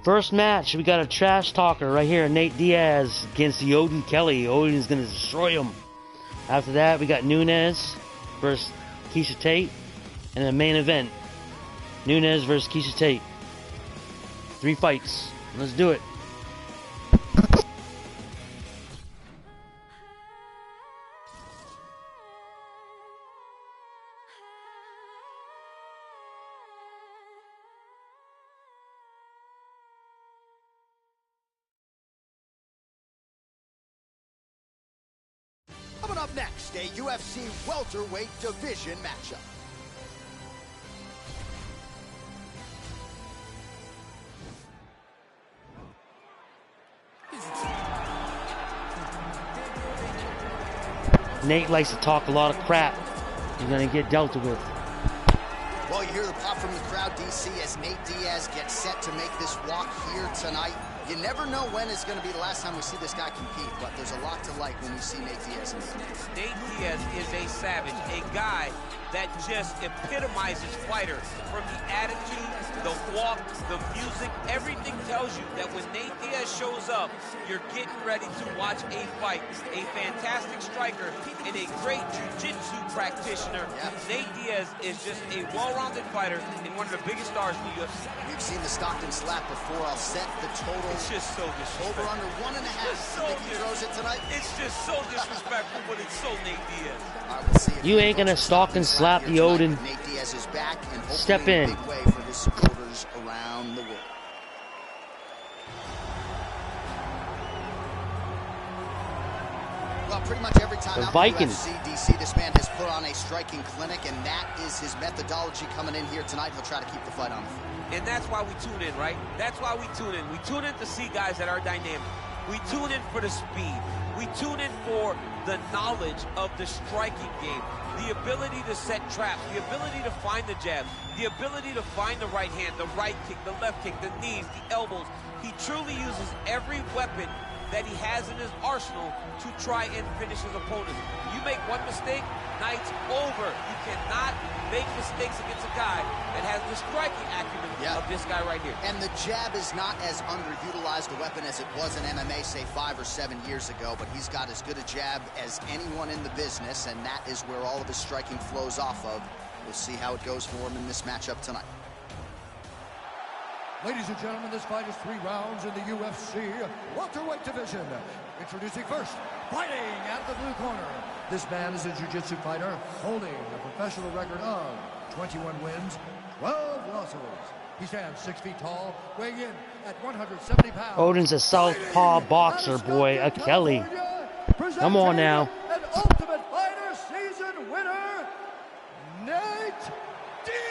First match, we got a trash talker right here, Nate Diaz against the Odin Kelly. Odin's gonna destroy him. After that, we got Nunes versus Keisha Tate, and the main event, Nunes versus Keisha Tate. 3 fights. Let's do it. Coming up next, a UFC welterweight division matchup. Nate likes to talk a lot of crap. He's gonna get dealt with. Well, you hear the pop from the crowd, DC, as Nate Diaz gets set to make this walk here tonight. You never know when it's going to be the last time we see this guy compete, but there's a lot to like when you see Nate Diaz in the ring. Nate Diaz is a savage, a guy that just epitomizes fighter. From the attitude, the walk, the music, everything tells you that when Nate Diaz shows up, you're getting ready to watch a fight. A fantastic striker and a great jiu-jitsu practitioner. Yep. Nate Diaz is just a well-rounded fighter and one of the biggest stars in the UFC. We've seen the Stockton slap before. I'll set the total. It's just so disrespectful. Over under 1.5. So think he throws it tonight? It's just so disrespectful, but it's so Nate Diaz. We'll see you ain't gonna stalk and slap the Odin. Nate Diaz is back and step in. A big way for his supporters around the world. Well, pretty much every time the out Viking. in UFC, DC, this man has put on a striking clinic, and that is his methodology coming in here tonight. He'll try to keep the fight on the field. And that's why we tune in, right? That's why we tune in. We tune in to see guys that are dynamic. We tune in for the speed. We tune in for the knowledge of the striking game, the ability to set traps, the ability to find the jab, the ability to find the right hand, the right kick, the left kick, the knees, the elbows. He truly uses every weapon that he has in his arsenal to try and finish his opponent. You make one mistake, night's over. You cannot make mistakes against a guy that has the striking acumen of this guy right here. And the jab is not as underutilized a weapon as it was in MMA, say 5 or 7 years ago, but he's got as good a jab as anyone in the business, and that is where all of his striking flows off of. We'll see how it goes for him in this matchup tonight. Ladies and gentlemen, this fight is 3 rounds in the UFC welterweight division. Introducing first, fighting out of the blue corner. This man is a jiu-jitsu fighter holding a professional record of 21 wins, 12 losses. He stands 6 feet tall, weighing in at 170 pounds. Odin's a southpaw boxer, boy, a Kelly. Come on now. An Ultimate Fighter season winner, Nate Diaz.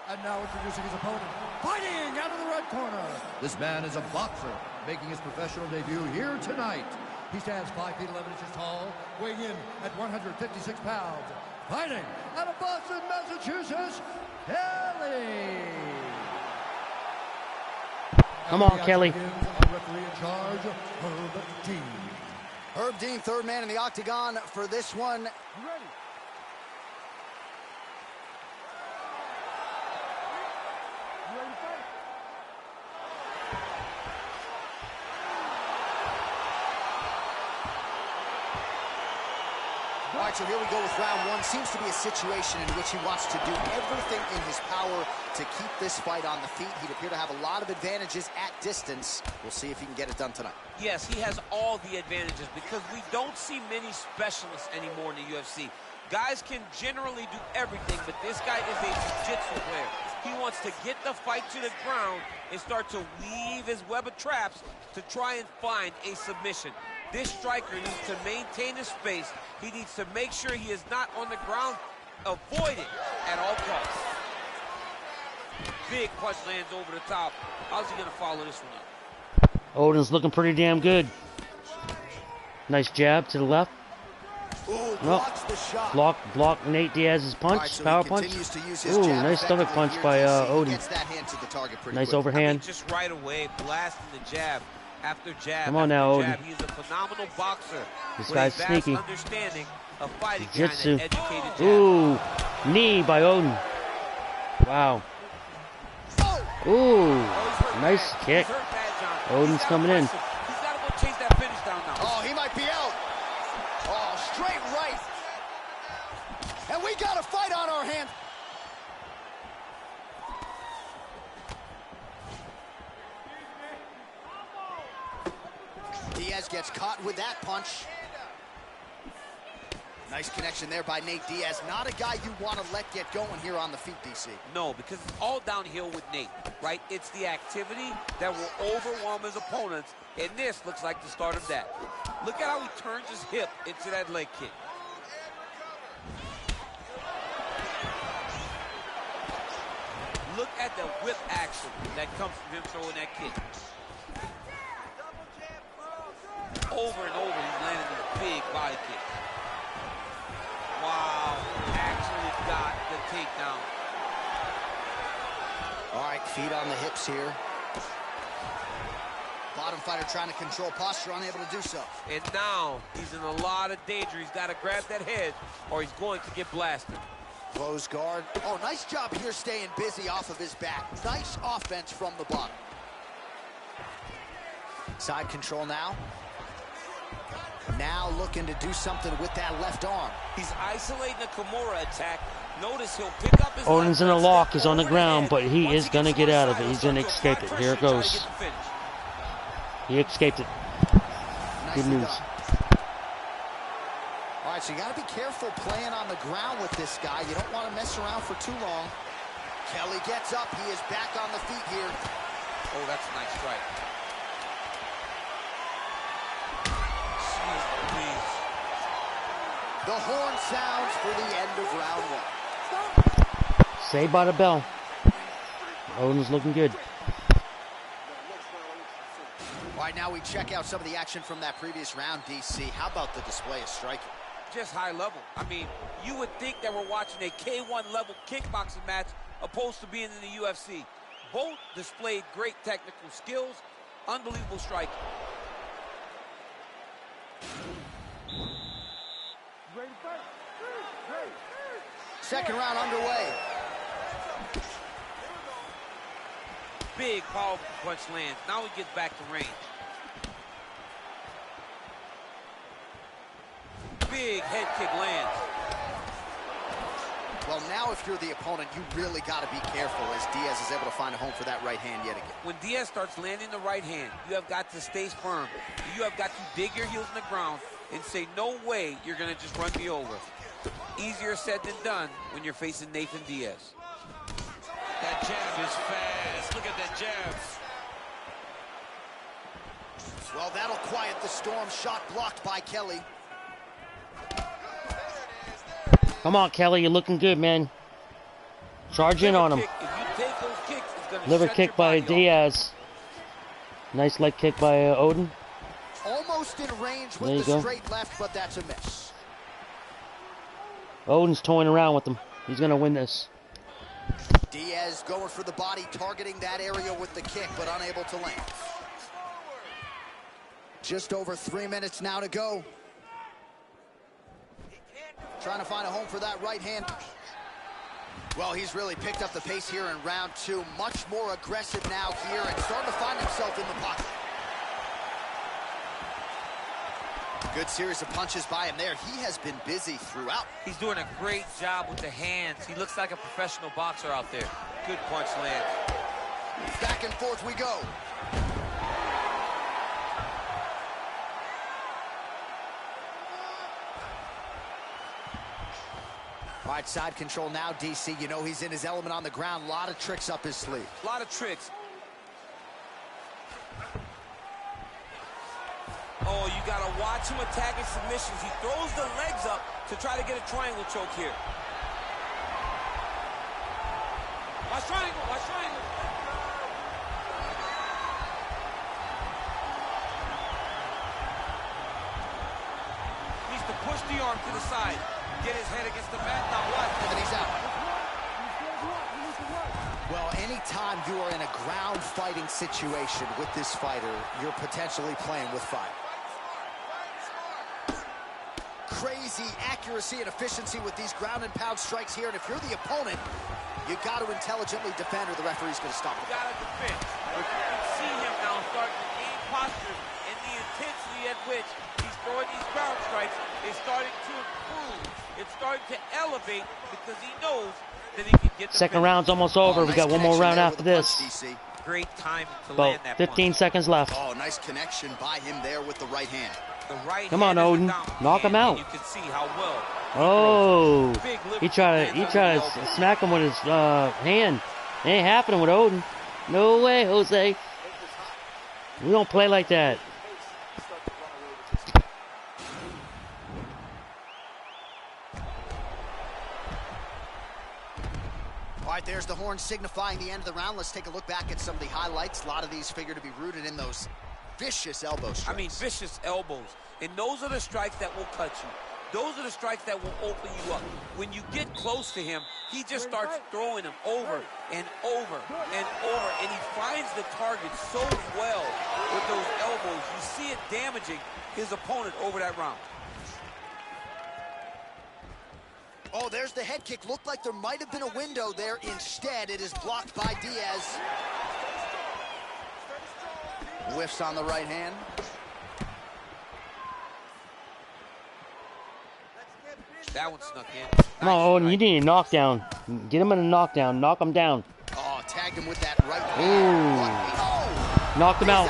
And now introducing his opponent, fighting out of the red corner. This man is a boxer, making his professional debut here tonight. He stands 5 feet 11 inches tall, weighing in at 156 pounds. Fighting out of Boston, Massachusetts, Kelly. Come on, Kelly. Our referee in charge, Herb Dean. Herb Dean, third man in the octagon for this one. Ready. All right, so here we go with round 1. Seems to be a situation in which he wants to do everything in his power to keep this fight on the feet. He'd appear to have a lot of advantages at distance. We'll see if he can get it done tonight. Yes, he has all the advantages because we don't see many specialists anymore in the UFC. Guys can generally do everything, but this guy is a jiu-jitsu player. He wants to get the fight to the ground and start to weave his web of traps to try and find a submission. This striker needs to maintain his space. He needs to make sure he is not on the ground. Avoid it at all costs. Big punch lands over the top. How's he going to follow this one up? Odin's looking pretty damn good. Nice jab to the left. Ooh, blocks the shot. Block Nate Diaz's punch, right, so power punch. Ooh, nice stomach punch by Odin. Nice overhand. I mean, just right away, blasting the jab after jab. Come on now, Odin. He's a phenomenal boxer. This guy's sneaky. Understanding a fighting behind Jiu-jitsu. an educated jab. Ooh, knee by Odin. Wow. Ooh, nice kick. Odin's coming in. He's got to go chase that finish down now. Oh, he might be out. Oh, straight right. And we got a fight on our hands. Diaz gets caught with that punch. Nice connection there by Nate Diaz. Not a guy you want to let get going here on the feet, DC. No, because it's all downhill with Nate, right? It's the activity that will overwhelm his opponents, and this looks like the start of that. Look at how he turns his hip into that leg kick. Look at the whip action that comes from him throwing that kick. Over and over, he's landing these big body kicks. Wow, actually got the takedown. All right, feet on the hips here. Bottom fighter trying to control posture, unable to do so. And now he's in a lot of danger. He's got to grab that head or he's going to get blasted. Close guard. Oh, nice job here staying busy off of his back. Nice offense from the bottom. Side control now. Now looking to do something with that left arm. He's isolating the Kimura attack. Notice he'll pick up his Odin's in a lock, is on the ground, but he is going to get out of it. He's going to escape it. Here it goes. He escaped it. Good news. All right, so you got to be careful playing on the ground with this guy. You don't want to mess around for too long. Kelly gets up. He is back on the feet here. Oh, that's a nice strike. The horn sounds for the end of round one. Saved by the bell. Odin's looking good. All right, now we check out some of the action from that previous round, DC. How about the display of striking? Just high level. I mean, you would think that we're watching a K1 level kickboxing match opposed to being in the UFC. Both displayed great technical skills, unbelievable striking. Second round underway. Big, powerful punch lands. Now he gets back to range. Big head kick lands. Well, now if you're the opponent, you really got to be careful as Diaz is able to find a home for that right hand yet again. When Diaz starts landing the right hand, you have got to stay firm. You have got to dig your heels in the ground and say, no way you're going to just run me over. Easier said than done when you're facing Nathan Diaz. That jab is fast. Look at that jab. Well, that'll quiet the storm. Shot blocked by Kelly. Come on, Kelly. You're looking good, man. Charge in on him. If you take those kicks, it's gonna Liver shut kick your by body off. Diaz. Nice leg kick by Odin. Almost in range There you with the go. straight left, but that's a miss. Odin's toying around with him. He's going to win this. Diaz going for the body, targeting that area with the kick, but unable to land. Just over 3 minutes now to go. Trying to find a home for that right hand. Well, he's really picked up the pace here in round two. Much more aggressive now here and starting to find himself in the pocket. Good series of punches by him there. He has been busy throughout. He's doing a great job with the hands. He looks like a professional boxer out there. Good punch lands. Back and forth we go. All right, side control now, DC. You know he's in his element on the ground. A lot of tricks up his sleeve. A lot of tricks. Oh, you gotta watch him attacking submissions. He throws the legs up to try to get a triangle choke here. Watch triangle, watch triangle. Needs to push the arm to the side. Get his head against the mat, now what? And he's out. Well, anytime you are in a ground fighting situation with this fighter, you're potentially playing with fire. crazy accuracy and efficiency with these ground and pound strikes here. And if you're the opponent, you got to intelligently defend or the referee's going to stop it. You got to defend. But you can see him now starting to gain posture, and the intensity at which he's throwing these ground strikes is starting to improve. It's starting to elevate because he knows that he can get the Second finish. round's almost over. We got one more round after this. Great time to About land that 15 punch. seconds left. Oh, nice connection by him there with the right hand. The right Come on, hand is Odin. the dominant Knock him hand, out. and you can see how well Oh, big lift he tried to smack him with his hand. It ain't happening with Odin. No way, Jose. We don't play like that. All right, there's the horn signifying the end of the round. Let's take a look back at some of the highlights. A lot of these figure to be rooted in those vicious elbow strikes. I mean, vicious elbows. And those are the strikes that will cut you. Those are the strikes that will open you up. When you get close to him, he just starts throwing them over and over and over. And he finds the target so well with those elbows. You see it damaging his opponent over that round. Oh, there's the head kick. Looked like there might have been a window there. Instead, it is blocked by Diaz. Whiffs on the right hand. That one snuck in. Come on, Odin, you need a knockdown. Get him in a knockdown. Knock him down. Oh, tagged him with that right hand. Oh, Knocked him out.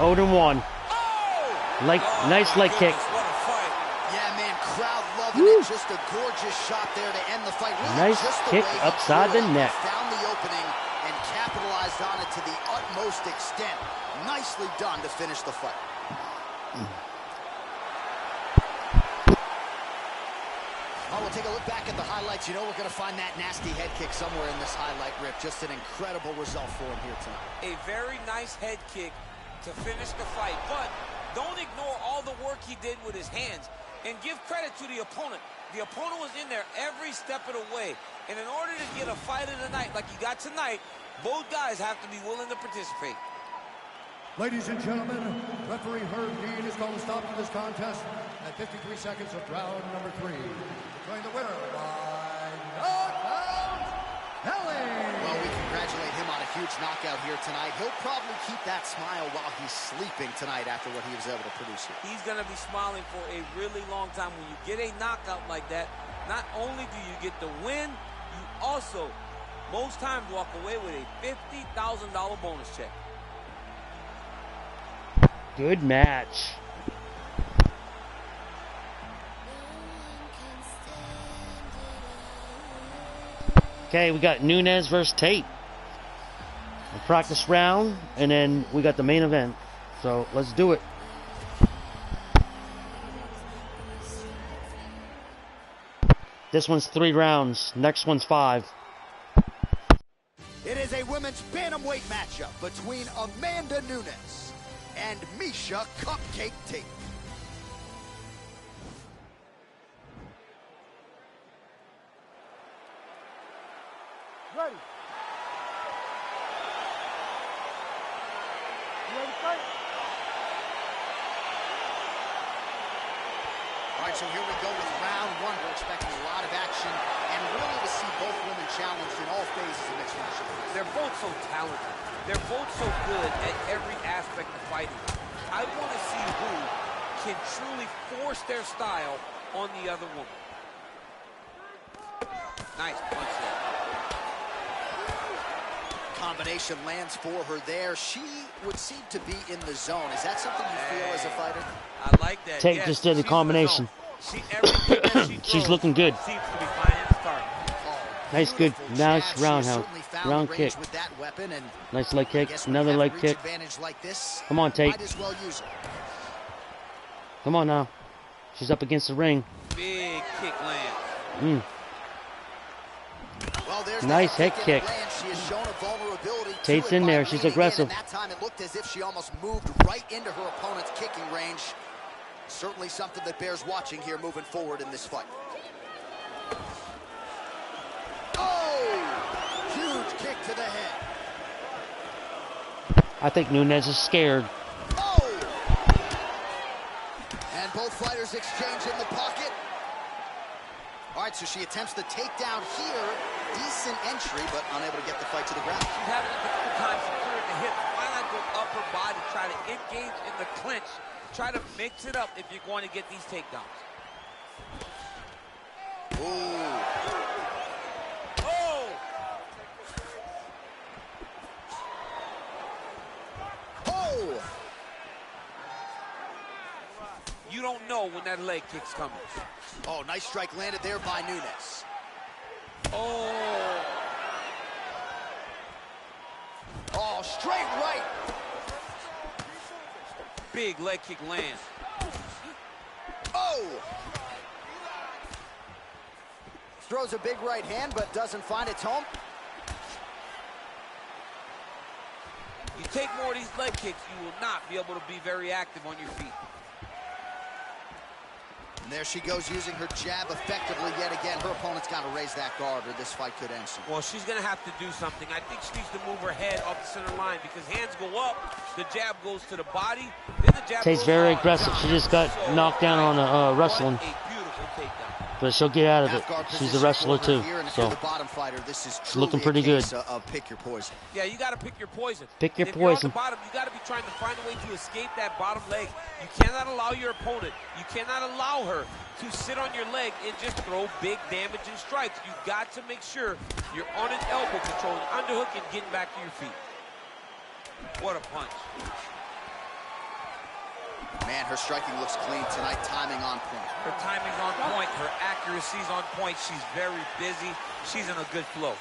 Odin won. Oh, Nice leg kick. What a fight. yeah, man, crowd loving it. Just a gorgeous shot there to end the fight. Really Nice just the kick way he upside threw the it. neck. Found the opening and capitalized on it to the utmost extent. Nicely done to finish the fight. Oh, we'll take a look back at the highlights. You know we're going to find that nasty head kick somewhere in this highlight rip. Just an incredible result for him here tonight. A very nice head kick to finish the fight, but don't ignore all the work he did with his hands and give credit to the opponent. The opponent was in there every step of the way, and in order to get a fight of the night like you got tonight, both guys have to be willing to participate. Ladies and gentlemen, referee Herb Dean is going to stop to this contest at 53 seconds of round number 3. Declaring the winner by knockout, Kelly. Well, we congratulate him on a huge knockout here tonight. He'll probably keep that smile while he's sleeping tonight after what he was able to produce here. He's going to be smiling for a really long time. When you get a knockout like that, not only do you get the win, you also, most times, walk away with a $50,000 bonus check. Good match. Okay, we got Nunes versus Tate. A practice round, and then we got the main event. So let's do it. This one's 3 rounds. Next one's 5. It is a women's bantamweight matchup between Amanda Nunes and Miesha Cupcake Tate. Ready. You ready to fight? All right, so here we go with round 1. We're expecting a lot of action and really to see both women challenged in all phases of mixed martial arts. They're both so talented. They're both so good at every aspect of fighting. I want to see who can truly force their style on the other woman. Nice punch there. Combination lands for her there. She would seem to be in the zone. Is that something you feel as a fighter? I like that. Tate yes, just did the she's in the combination. zone. Everything that she She's throws looking good. seems to be finding its target. Nice, good, Beautiful nice jab. She round, has how certainly found round range kick. with that weapon, and Nice leg I kick. guess when you Another have leg a reach kick. advantage like this, Come on, Tate. might as well use it. Come on now. She's up against the ring. Big kick lands. Well, there's Nice that head kick. and land. She has shown a vulnerability to Tate's it in by there. She's leaning in, aggressive. and that time it looked as if she almost moved right into her opponent's kicking range. Certainly something that bears watching here moving forward in this fight. Oh! Huge kick to the head. I think Nunes is scared. Oh! And both fighters exchange in the pocket. right, so she attempts the takedown here. Decent entry, but unable to get the fight to the ground. She's having a difficult time securing the hips. Why not go upper body, try to engage in the clinch, try to mix it up if you're going to get these takedowns. Ooh. Oh! Oh! You don't know when that leg kick's coming. Oh, nice strike landed there by Nunes. Oh! Oh, straight right. Big leg kick lands. Oh! Throws a big right hand, but doesn't find its home. You take more of these leg kicks, you will not be able to be very active on your feet. And there she goes, using her jab effectively yet again. Her opponent's got to raise that guard, or this fight could end soon. Well, she's going to have to do something. I think she needs to move her head off the center line because hands go up, the jab goes to the body, then the jab Tastes goes very down. aggressive. She just got knocked down on wrestling. What a beautiful takedown. But she'll get out of it. She's a wrestler too, so the bottom fighter, this is looking pretty good. Of pick your poison. Yeah, you got to pick your poison. Pick your If you're on poison. the bottom, you got to be trying to find a way to escape that bottom leg. You cannot allow your opponent, you cannot allow her to sit on your leg and just throw big damaging strikes. You got to make sure you're on an elbow, controlling underhook and getting back to your feet. What a punch. Man, her striking looks clean tonight, timing on point. Her timing's on point, her accuracy's on point. She's very busy. She's in a good flow.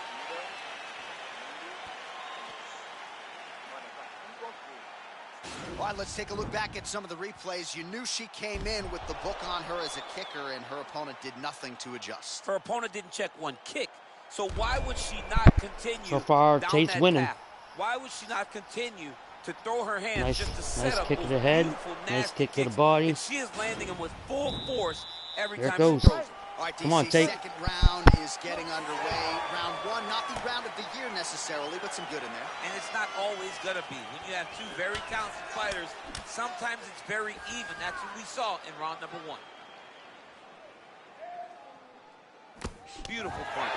All right, let's take a look back at some of the replays. You knew she came in with the book on her as a kicker, and her opponent did nothing to adjust. Her opponent didn't check one kick. So why would she not continue So far, down Tate's that winning. path? Why would she not continue to throw her hands just to set Nice up kick to those the head. beautiful, Nice nasty kick to the kicks? body. And she is landing them with full force every There it time goes. she throws them. All right, DC, Come on, Tate. second round is getting underway. Round one, not the round of the year necessarily, but some good in there. And it's not always gonna be. When you have two very talented fighters, sometimes it's very even. That's what we saw in round number one. Beautiful punch.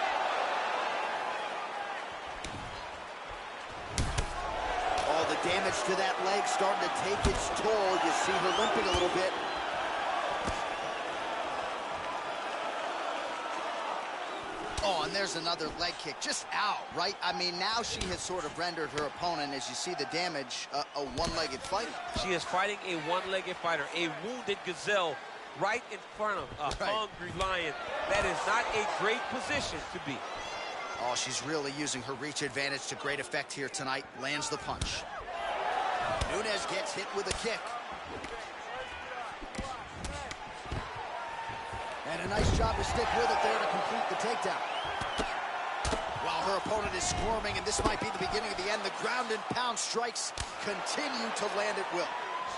Oh, the damage to that leg starting to take its toll. You see her limping a little bit. Oh, and there's another leg kick, just out, right? I mean, now she has sort of rendered her opponent, as you see the damage, a one-legged fighter. She is fighting a one-legged fighter, a wounded gazelle right in front of a hungry lion. That is not a great position to be. Oh, she's really using her reach advantage to great effect here tonight. Lands the punch. Nunes gets hit with a kick. And a nice job to stick with it there to complete the takedown. While her opponent is squirming, and this might be the beginning of the end, the ground and pound strikes continue to land at will.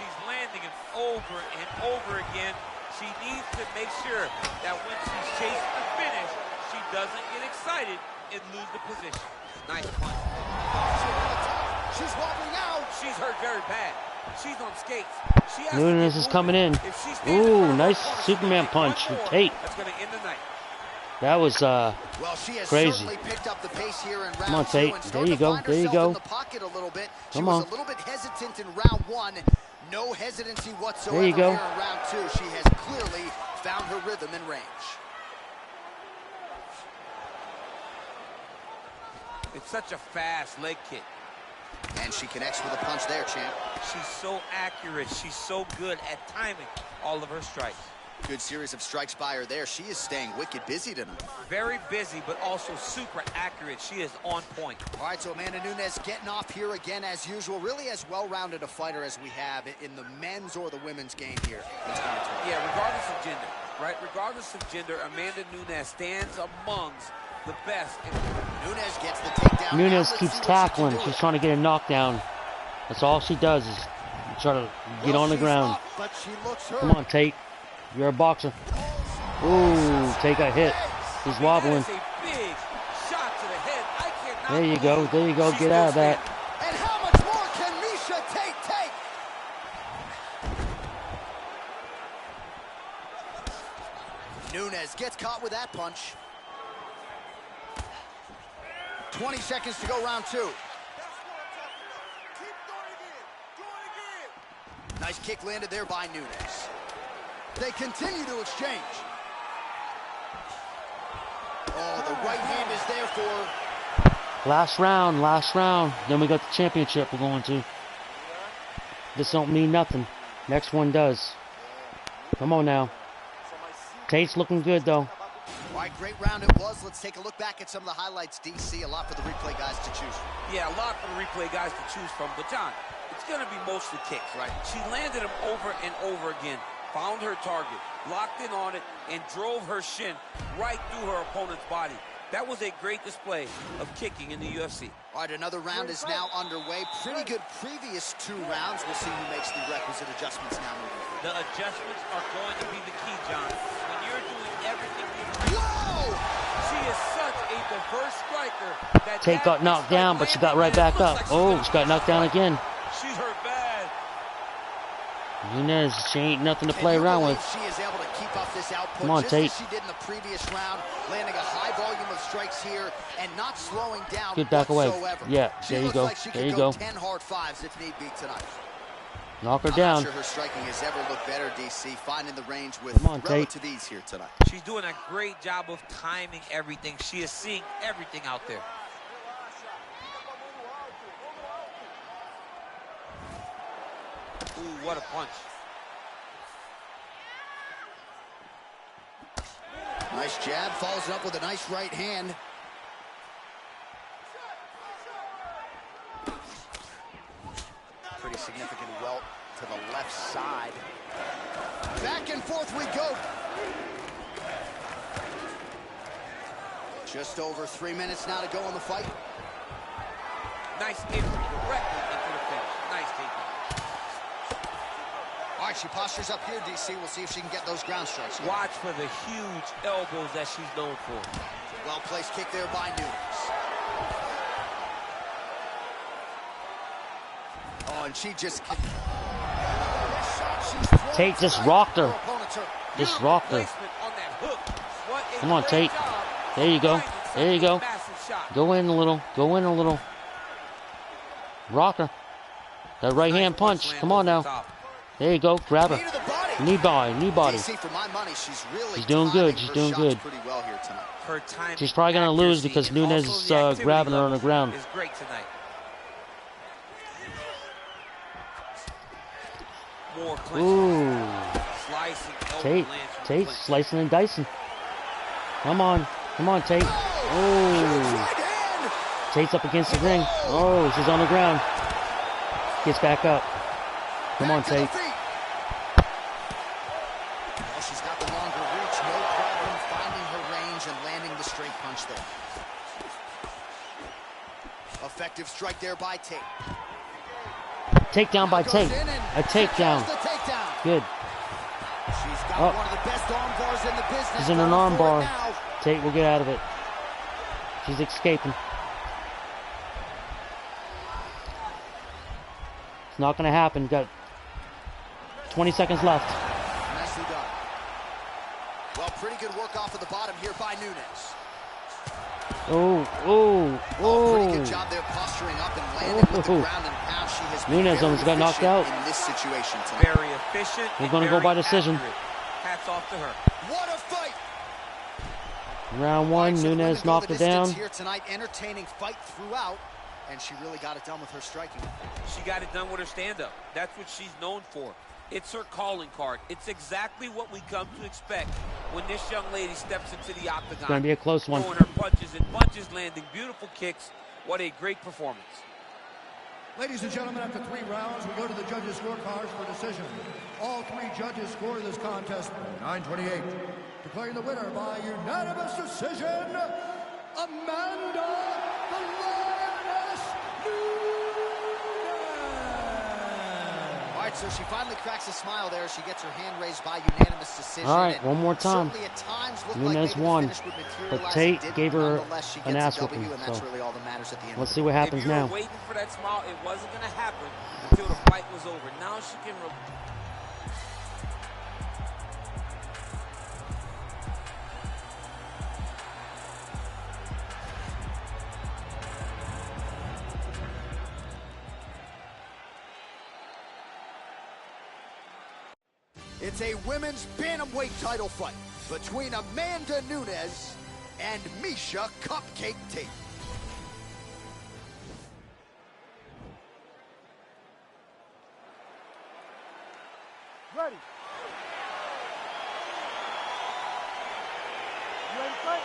She's landing it over and over again. She needs to make sure that when she's chasing the finish, she doesn't get excited and lose the position. Nice punch. She's wobbling out. She's hurt very bad. She's on skates. She has Nunes to is get coming in. moving. If she stays in front Ooh, of her nice opponent, Superman she's gonna punch take from one more. Tate. That's going to end the night. That was Well, she has crazy. certainly picked up the pace here in round Come on, two Tate. and There started you to go. find There you herself go. in the pocket a little bit. She Come was on. a little bit hesitant in round one. No hesitancy whatsoever There you go. here in round two. She has clearly found her rhythm and range. It's such a fast leg kick. And she connects with a punch there, champ. She's so accurate. She's so good at timing all of her strikes. Good series of strikes by her there. She is staying wicked busy tonight. Very busy, but also super accurate. She is on point. All right, so Amanda Nunes getting off here again as usual. Really as well-rounded a fighter as we have in the men's or the women's game here. Yeah, regardless of gender, right? Regardless of gender, Amanda Nunes stands amongst the best. Nunes gets the takedown. Nunes Now let's keeps see what she can tackling. do She's with it. trying to get a knockdown. That's all she does is try to get Well, on the she's ground. up, but she looks hurt. Come on, Tate. You're a boxer. Ooh, Tate got hit. He's wobbling. That is a big shot to the head. I cannot There you go. believe There you go. she's Get still out of that. standing. And how much more can Misha Tate take? Nunes gets caught with that punch. 20 seconds to go, round 2. Nice kick landed there by Nunes. They continue to exchange. Oh, the right hand is there for... Last round, last round. Then we got the championship we're going to. This don't mean nothing. Next one does. Come on now. Tate's looking good, though. All right, great round it was. Let's take a look back at some of the highlights, DC. A lot for the replay guys to choose from. Yeah, a lot for the replay guys to choose from. But, John, it's going to be mostly kicks, right? She landed them over and over again, found her target, locked in on it, and drove her shin right through her opponent's body. That was a great display of kicking in the UFC. All right, another round is now underway. Pretty good previous 2 rounds. We'll see who makes the requisite adjustments now moving forward. The adjustments are going to be the key, John. When you're doing everything Whoa! she is such a diverse striker. That Tate got knocked down, but she got right back up. Oh, she got knocked down again. She's hurt bad. Nunes, she ain't nothing to play around with. She is able to keep up this output. Come on, just Tate. as she did in the previous round, landing a high volume of strikes here and not slowing down Good back away. whatsoever. Yeah, She there you looks go. like she There could you go. 10 hard 5s if need be tonight. Knock her I'm down. not sure her striking has ever looked better, DC, finding the range with Come on, Tate. relative ease here tonight. She's doing a great job of timing everything. She is seeing everything out there. Ooh, what a punch. Nice jab, follows it up with a nice right hand. Pretty significant welt to the left side. Back and forth we go. Just over 3 minutes now to go in the fight. Nice entry directly into the finish. Nice takedown. All right, she postures up here, DC. We'll see if she can get those ground strikes. Watch for the huge elbows that she's known for. Well-placed kick there by Nunes. Oh, and she just... Tate just rocked her. Just rocked her. Come on, Tate. There you go. There you go. Go in a little. Go in a little. Rock her. That right hand punch. Come on now. There you go. Grab her. Knee body. Knee body. She's doing good. She's doing good. She's probably going to lose because Nunes is grabbing her on the ground. Is great tonight. More Ooh. Tate. Tate slicing and dicing. Come on. Come on, Tate. Oh. Tate's up against the ring. Oh, she's on the ground. Gets back up. Come on, Tate. Well, she's got the longer reach. No problem finding her range and landing the straight punch there. Effective strike there by Tate. Takedown by Tate. A takedown. Good. She's got one of the best arm bars in the business. She's in an arm bar. Tate will get out of it. She's escaping. It's not going to happen. Got 20 seconds left. Nicely done. Well, pretty good work off of the bottom here by Nunes. Pretty good job there posturing up and landing with the ground and pound. She has been Nunes almost got knocked out. in this situation tonight. Very efficient. We're going to go by decision. Accurate. Hats off to her. What a fight! Round one, Nunes knocked her down. Here tonight, entertaining fight throughout, and she really got it done with her striking. She got it done with her stand-up. That's what she's known for. It's her calling card. It's exactly what we come to expect when this young lady steps into the octagon. It's going to be a close one. Throwing her punches and punches, landing beautiful kicks. What a great performance. Ladies and gentlemen, after 3 rounds, we go to the judges' scorecards for decision. All 3 judges scored this contest 9-28. Declaring the winner by unanimous decision, Amanda the Lioness Nunes. All right, so she finally cracks a smile there. She gets her hand raised by unanimous decision. All right, one more time. At times Nunes won, but Tate gave her an ass whooping. So let's see what happens now. If you were waiting for that smile, it wasn't going to happen until the fight was over. Now she can... It's a women's bantamweight title fight between Amanda Nunes and Miesha Cupcake Tate. Ready. You ready to fight?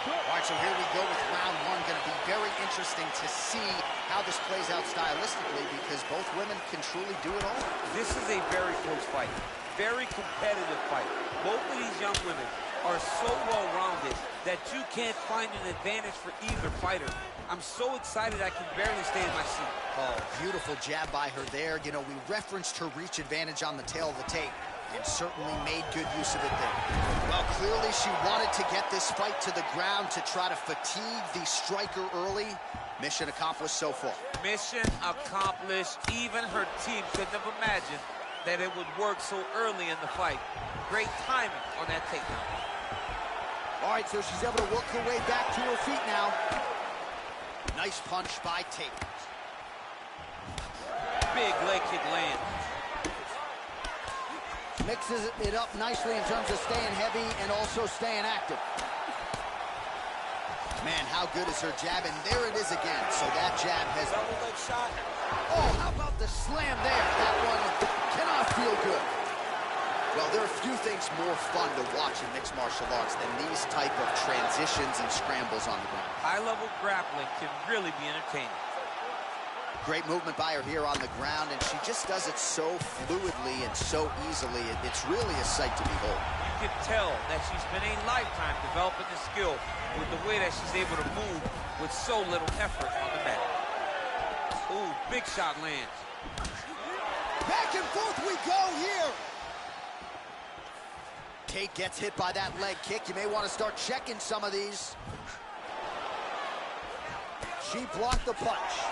All right, so here we go with round one. Going to be very interesting to see how this plays out stylistically because both women can truly do it all. This is a very close fight, very competitive fight. Both of these young women are so well-rounded that you can't find an advantage for either fighter. I'm so excited I can barely stay in my seat. Oh, beautiful jab by her there. You know, we referenced her reach advantage on the tail of the tape and certainly made good use of it there. Well, clearly she wanted to get this fight to the ground to try to fatigue the striker early. Mission accomplished so far. Mission accomplished. Even her team couldn't have imagined that it would work so early in the fight. Great timing on that takedown. All right, so she's able to work her way back to her feet now. Nice punch by Tate. Big leg kick land. Mixes it up nicely in terms of staying heavy and also staying active. Man, how good is her jab? And there it is again. So that jab has... Double leg shot. Oh, how about the slam there? That one cannot feel good. Well, there are few things more fun to watch in mixed martial arts than these type of transitions and scrambles on the ground. High-level grappling can really be entertaining. Great movement by her here on the ground, and she just does it so fluidly and so easily. It's really a sight to behold. You can tell that she spent a lifetime developing the skill with the way that she's able to move with so little effort on the mat. Ooh, big shot lands. Back and forth we go here. Tate gets hit by that leg kick. You may want to start checking some of these. She blocked the punch.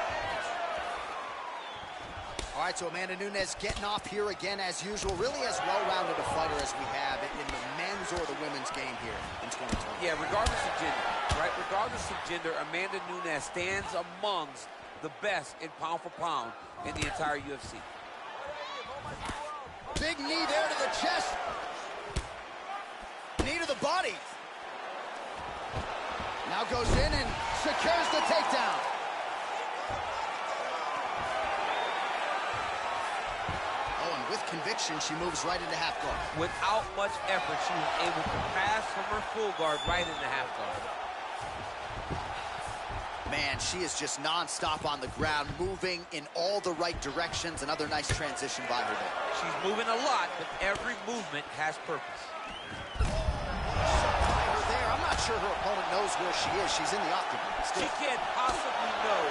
All right, so Amanda Nunes getting off here again as usual. Really as well-rounded a fighter as we have in the men's or the women's game here in 2020. Yeah, regardless of gender, right? Regardless of gender, Amanda Nunes stands amongst the best in pound for pound in the entire UFC. Big knee there to the chest. Knee to the body. Now goes in and secures the takedown. With conviction, she moves right into half guard. Without much effort, she was able to pass from her full guard right into half guard. Man, she is just non-stop on the ground, moving in all the right directions. Another nice transition by her there. She's moving a lot, but every movement has purpose. By her there, I'm not sure her opponent knows where she is. She's in the octagon still. She can't possibly know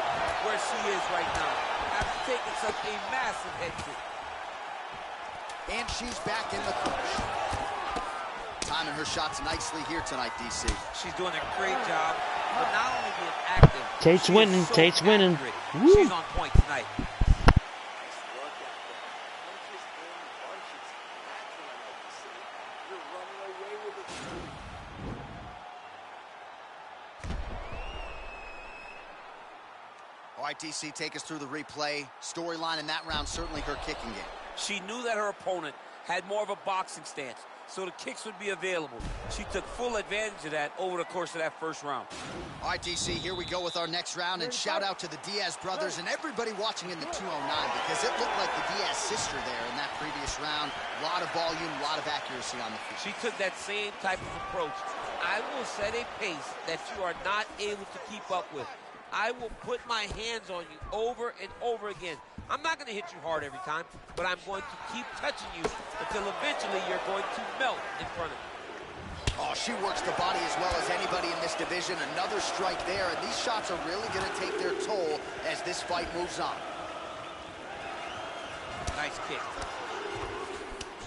where she is right now after taking such a massive head kick. And she's back in the clinch. Timing her shots nicely here tonight, DC. She's doing a great job, but not only being active. Tate's winning. So Tate's winning. She's on point tonight. All right, DC, take us through the replay. Storyline in that round, certainly her kicking game. She knew that her opponent had more of a boxing stance, so the kicks would be available. She took full advantage of that over the course of that first round. All right, DC, here we go with our next round, and shout out to the Diaz brothers and everybody watching in the 209 because it looked like the Diaz sister there in that previous round. A lot of volume, a lot of accuracy on the feet. She took that same type of approach. I will set a pace that you are not able to keep up with. I will put my hands on you over and over again. I'm not going to hit you hard every time, but I'm going to keep touching you until eventually you're going to melt in front of me. Oh, she works the body as well as anybody in this division. Another strike there, and these shots are really going to take their toll as this fight moves on. Nice kick.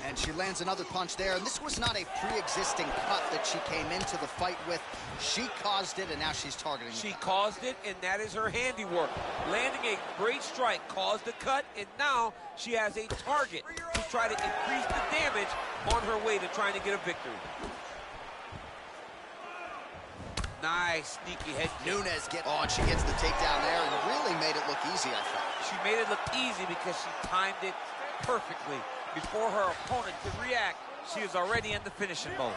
And she lands another punch there, and this was not a pre-existing cut that she came into the fight with. She caused it, and now she's targeting. She caused it, and that is her handiwork. Landing a great strike caused the cut, and now she has a target to try to increase the damage on her way to trying to get a victory. Nice, sneaky head kick. Nunes and she gets the takedown there and really made it look easy, I thought. She made it look easy because she timed it perfectly. Before her opponent could react, she was already in the finishing mode.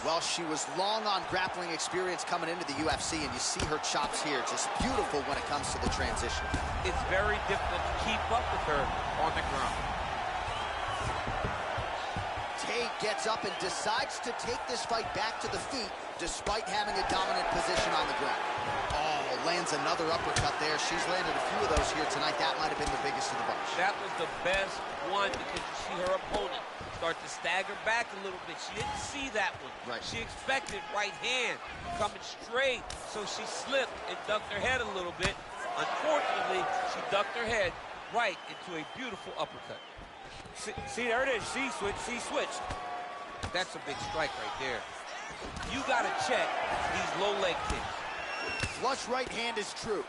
Well, she was long on grappling experience coming into the UFC, and you see her chops here, just beautiful when it comes to the transition. It's very difficult to keep up with her on the ground. Tate gets up and decides to take this fight back to the feet, despite having a dominant position on the ground. Oh, lands another uppercut there. She's landed a few of those here tonight. That might have been the biggest of the bunch. That was the best one because you see her opponent start to stagger back a little bit. She didn't see that one. Right. She expected right hand coming straight, so she slipped and ducked her head a little bit. Unfortunately, she ducked her head right into a beautiful uppercut. See, there it is. She switched. That's a big strike right there. You got to check these low leg kicks. Flush right hand is true.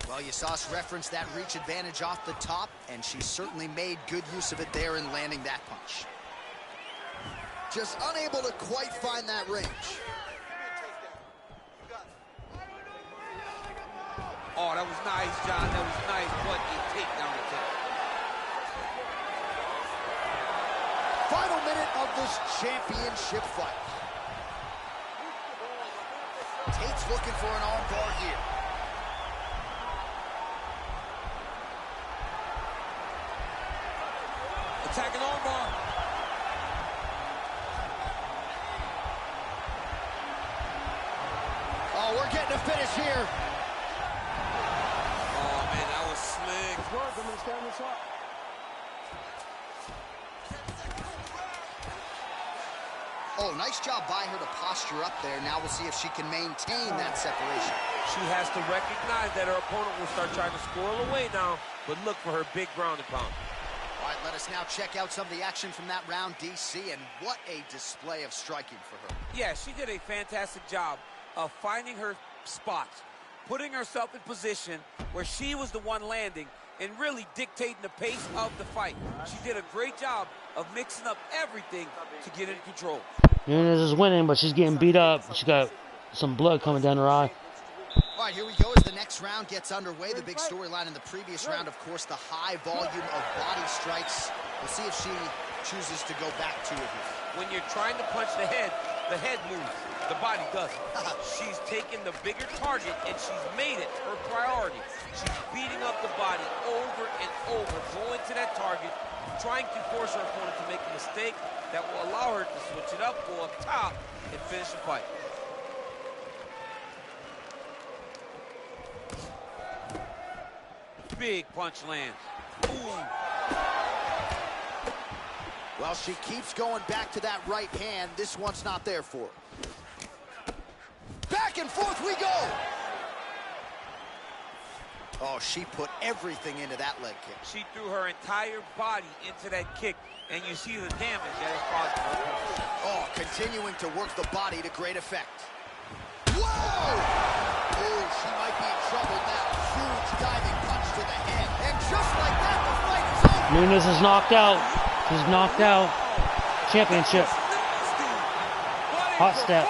Well, you saw us reference that reach advantage off the top, and she certainly made good use of it there in landing that punch. Just unable to quite find that range. Oh, that was nice, John. That was nice. What a takedown attempt. Final minute of this championship fight. Tate's looking for an armbar here. Attacking armbar. Oh, we're getting a finish here. Oh, man, that was slick. It's worth. I'm going to stand this up. Oh, nice job by her to posture up there. Now we'll see if she can maintain that separation. She has to recognize that her opponent will start trying to squirrel away now, but look for her big ground and pound. All right, let us now check out some of the action from that round, DC, and what a display of striking for her. Yeah, she did a fantastic job of finding her spots, putting herself in position where she was the one landing and really dictating the pace of the fight. She did a great job of mixing up everything to get in control. Nunes is winning, but she's getting beat up. She got some blood coming down her eye. All right, here we go as the next round gets underway. The big storyline in the previous round, of course, the high volume of body strikes. We'll see if she chooses to go back to it here. When you're trying to punch the head moves. The body doesn't. She's taken the bigger target, and she's made it her priority. She's beating up the body over and over, going to that target, trying to force her opponent to make a mistake that will allow her to switch it up, go up top, and finish the fight. Big punch lands. Ooh. Well, she keeps going back to that right hand. This one's not there for her. Back and forth we go. Oh, she put everything into that leg kick. She threw her entire body into that kick, and you see the damage that is possible. Oh, continuing to work the body to great effect. Whoa! Oh, she might be in trouble now. Huge diving punch to the head. And just like that, the fight is over. Nunes is knocked out. She's knocked out. Championship. Hot step.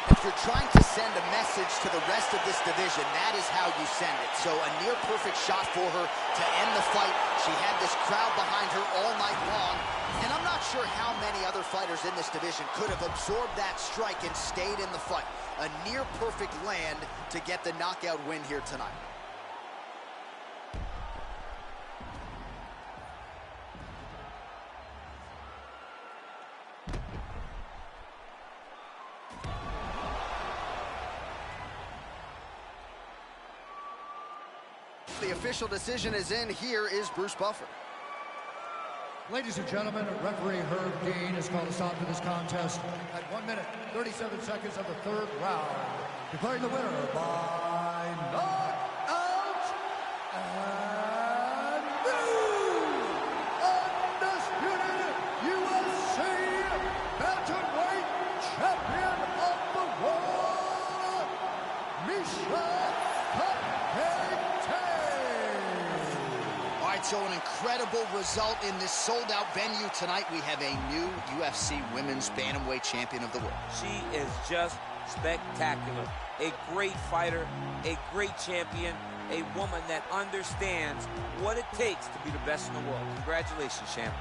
If you're trying to send a message to the rest of this division, that is how you send it. So a near-perfect shot for her to end the fight. She had this crowd behind her all night long. And I'm not sure how many other fighters in this division could have absorbed that strike and stayed in the fight. A near-perfect land to get the knockout win here tonight. The official decision is in. Here is Bruce Buffer. Ladies and gentlemen, referee Herb Dean has called a stop to this contest at 1 minute, 37 seconds of the third round, declaring the winner by knockout and new undisputed UFC bantamweight champion of the world, Miesha. So an incredible incredible result in this sold-out venue tonight. We have a new UFC Women's Bantamweight Champion of the World. She is just spectacular. A great fighter, a great champion, a woman that understands what it takes to be the best in the world. Congratulations, champ.